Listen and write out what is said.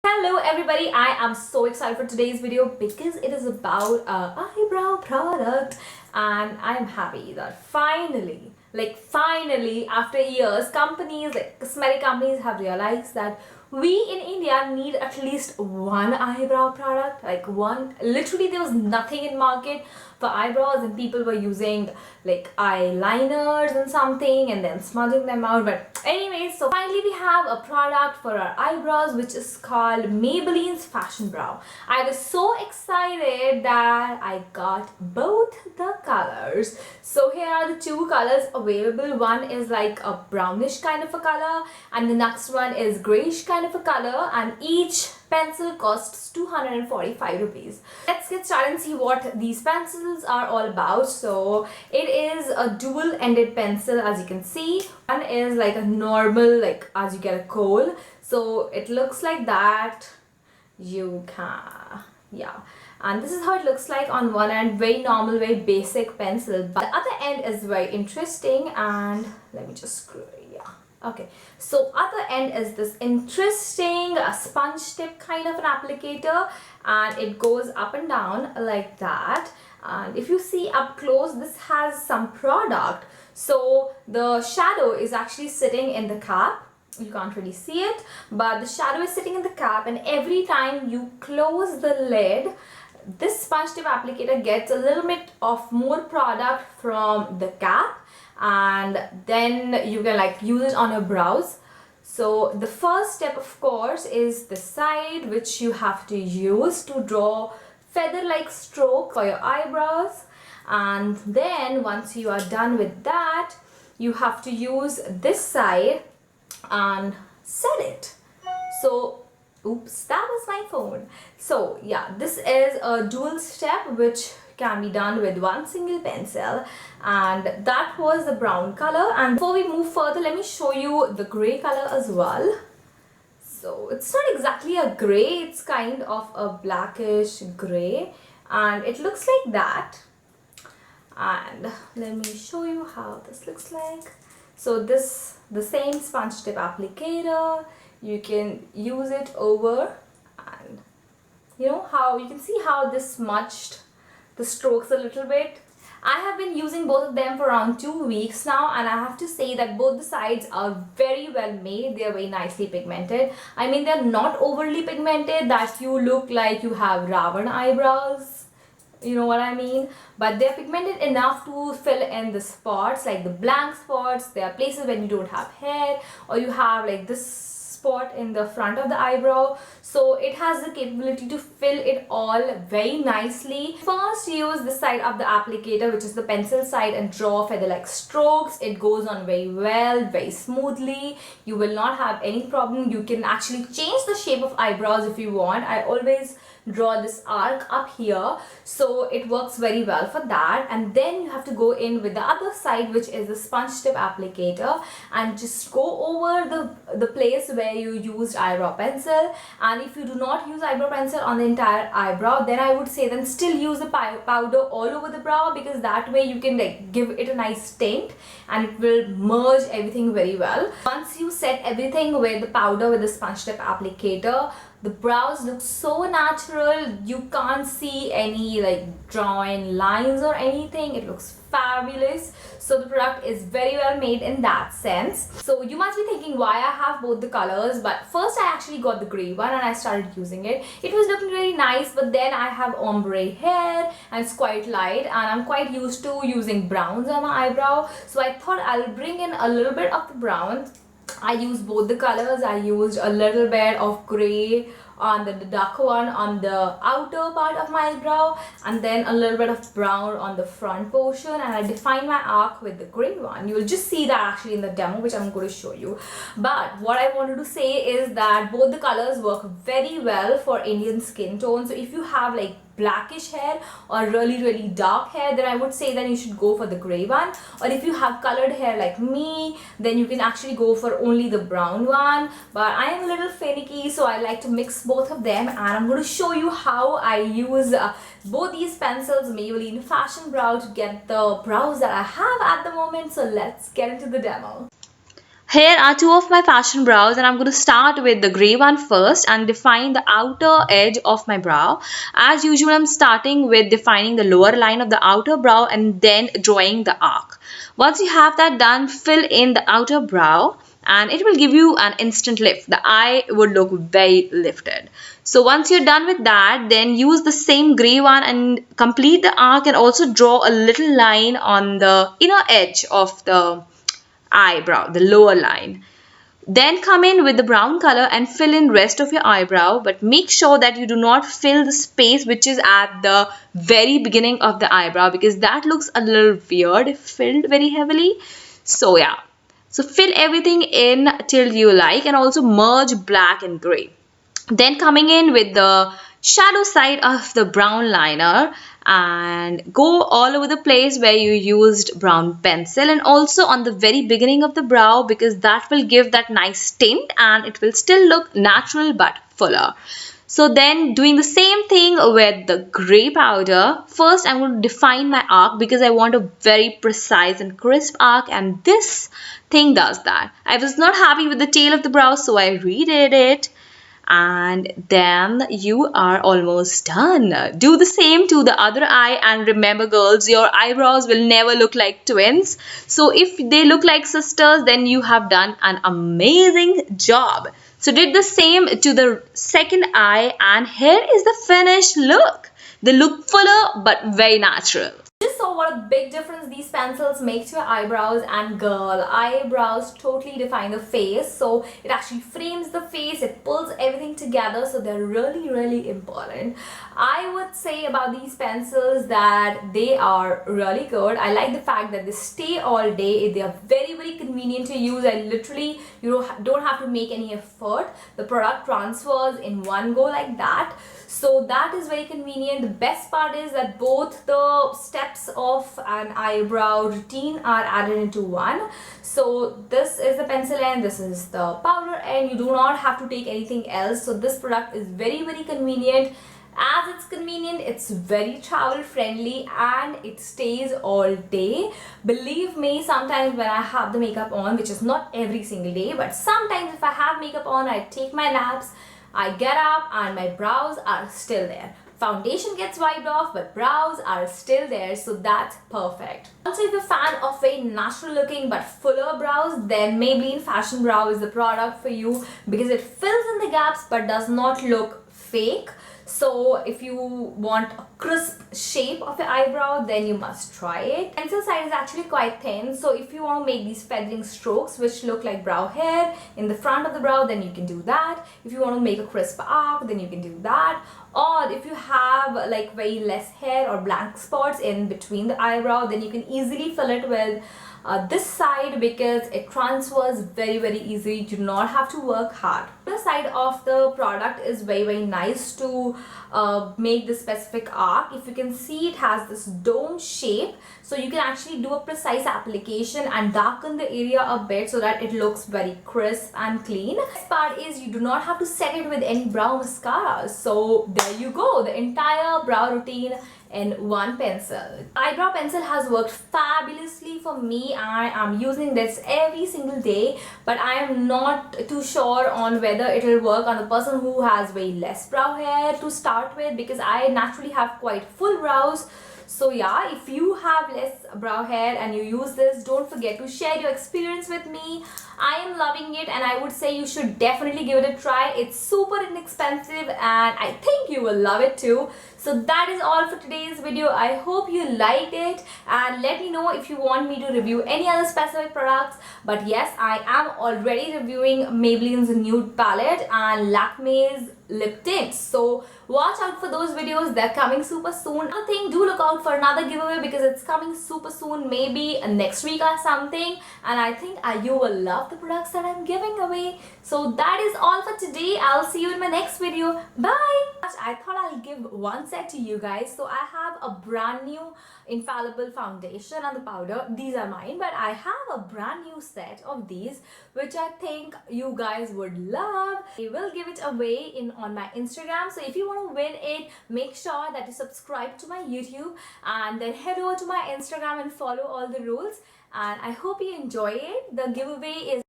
Hello everybody, I am so excited for today's video because it is about an eyebrow product and I'm happy that finally after years companies like cosmetic companies have realized that we in India need at least one eyebrow product, like one. Literally there was nothing in market for eyebrows and people were using like eyeliners and something and then smudging them out. But anyways, so finally we have a product for our eyebrows which is called Maybelline's Fashion Brow. I was so excited that I got both the colors. So here are the two colors available. One is like a brownish kind of a color and the next one is grayish kind of a color, and each pencil costs 245 rupees. Let's get started and see what these pencils are all about. So it is a dual-ended pencil, as you can see. One is like a normal, like as you get a coal, so it looks like that. And this is how it looks like on one end, very normal, very basic pencil, but the other end is very interesting. And let me just screw it. Okay, so other end is this interesting sponge tip kind of an applicator, and it goes up and down like that. And if you see up close, this has some product. So the shadow is actually sitting in the cap. You can't really see it, but the shadow is sitting in the cap, and every time you close the lid, this sponge tip applicator gets a little bit of more product from the cap, and then you can like use it on your brows. So the first step, of course, is the side, which you have to use to draw feather-like strokes for your eyebrows. And then once you are done with that, you have to use this side and set it. So oops, that was my phone. So yeah, this is a dual step which can be done with one single pencil, and that was the brown color. And before we move further, let me show you the gray color as well. So it's not exactly a gray, it's kind of a blackish gray, and it looks like that. And let me show you how this looks like. So this, the same sponge tip applicator, you can use it over, and you know how you can see how this smudged the strokes a little bit. I have been using both of them for around 2 weeks now, and I have to say that both the sides are very well made. They are very nicely pigmented. I mean, they're not overly pigmented that you look like you have Ravan eyebrows, you know what I mean, but they're pigmented enough to fill in the spots, like the blank spots. There are places when you don't have hair, or you have like this spot in the front of the eyebrow. So it has the capability to fill it all very nicely. First, use the side of the applicator, which is the pencil side, and draw feather-like strokes. It goes on very well, very smoothly. You will not have any problem. You can actually change the shape of eyebrows if you want. I always draw this arc up here, so it works very well for that. And then you have to go in with the other side, which is the sponge tip applicator, and just go over the place where you used eyebrow pencil. And if you do not use eyebrow pencil on the entire eyebrow, then I would say then still use the powder all over the brow, because that way you can like give it a nice tint and it will merge everything very well. Once you set everything with the powder, with the sponge tip applicator, the brows look so natural. You can't see any like drawn lines or anything. It looks fabulous. So the product is very well made in that sense. So you must be thinking why I have both the colors, but first I actually got the gray one and I started using it. It was looking really nice, but then I have ombre hair and it's quite light, and I'm quite used to using browns on my eyebrow. So I thought I'll bring in a little bit of the brown. I used both the colors. I used a little bit of gray on the dark one on the outer part of my eyebrow, and then a little bit of brown on the front portion, and I defined my arc with the gray one. You will just see that actually in the demo, which I'm going to show you. But what I wanted to say is that both the colors work very well for Indian skin tone. So if you have like blackish hair or really dark hair, then I would say then you should go for the gray one. Or if you have colored hair like me, then you can actually go for only the brown one. But I am a little finicky, so I like to mix both of them, and I'm going to show you how I use both these pencils, Maybelline Fashion Brow, to get the brows that I have at the moment. So let's get into the demo. Here are two of my fashion brows, and I'm going to start with the gray one first and define the outer edge of my brow. As usual, I'm starting with defining the lower line of the outer brow and then drawing the arc. Once you have that done, fill in the outer brow and it will give you an instant lift. The eye would look very lifted. So once you're done with that, then use the same gray one and complete the arc and also draw a little line on the inner edge of the eyebrow, the lower line. Then come in with the brown color and fill in rest of your eyebrow, but make sure that you do not fill the space which is at the very beginning of the eyebrow, because that looks a little weird if filled very heavily. So yeah, so fill everything in till you like and also merge black and gray. Then coming in with the shadow side of the brown liner and go all over the place where you used brown pencil and also on the very beginning of the brow, because that will give that nice tint and it will still look natural but fuller. So then doing the same thing with the gray powder. First I'm going to define my arc because I want a very precise and crisp arc, and this thing does that. I was not happy with the tail of the brow, so I redid it. And then you are almost done. Do the same to the other eye, and remember girls, your eyebrows will never look like twins. So if they look like sisters, then you have done an amazing job. So did the same to the second eye, and here is the finished look. They look fuller but very natural. Just saw what a big difference these pencils make to your eyebrows, and girl, eyebrows totally define the face. So it actually frames the face, it pulls everything together, so they're really important. I would say about these pencils that they are really good. I like the fact that they stay all day. They are very convenient to use. I literally, you don't have to make any effort. The product transfers in one go like that. So that is very convenient. The best part is that both the steps of an eyebrow routine are added into one. So this is the pencil end, this is the powder end. You do not have to take anything else. So this product is very convenient. As it's convenient, it's very travel friendly and it stays all day. Believe me, sometimes when I have the makeup on, which is not every single day, but sometimes if I have makeup on, I take my naps, I get up and my brows are still there. Foundation gets wiped off, but brows are still there, so that's perfect. Also, if you're a fan of very natural looking but fuller brows, then Maybelline Fashion Brow is the product for you because it fills in the gaps but does not look fake. So if you want a crisp shape of your eyebrow, then you must try it. Pencil side is actually quite thin, so if you want to make these feathering strokes which look like brow hair in the front of the brow, then you can do that. If you want to make a crisp arc, then you can do that. Or if you have like very less hair or blank spots in between the eyebrow, then you can easily fill it with this side because it transfers very easily. You do not have to work hard. The side of the product is very nice to make the specific arc. If you can see, it has this dome shape, so you can actually do a precise application and darken the area a bit so that it looks very crisp and clean. The best part is you do not have to set it with any brow mascara. So there you go, the entire brow routine in one pencil. Eyebrow pencil has worked fabulously for me. I am using this every single day, but I am not too sure on whether it will work on a person who has very less brow hair to start with, because I naturally have quite full brows. So yeah, if you have less brow hair and you use this, don't forget to share your experience with me. I am loving it and I would say you should definitely give it a try. It's super inexpensive and I think you will love it too. So that is all for today's video. I hope you liked it and let me know if you want me to review any other specific products. But yes, I am already reviewing Maybelline's nude palette and Lakme's lip tints. So watch out for those videos. They're coming super soon. I think do look out for another giveaway because it's coming super soon, maybe next week or something. And I think you will love the products that I'm giving away. So that is all for today. I'll see you in my next video. Bye. I thought I'll give one set to you guys. So I have a brand new infallible foundation and the powder. These are mine, but I have a brand new set of these which I think you guys would love. I will give it away on my Instagram. So if you want to win it, make sure that you subscribe to my YouTube and then head over to my Instagram and follow all the rules. And I hope you enjoy it. The giveaway is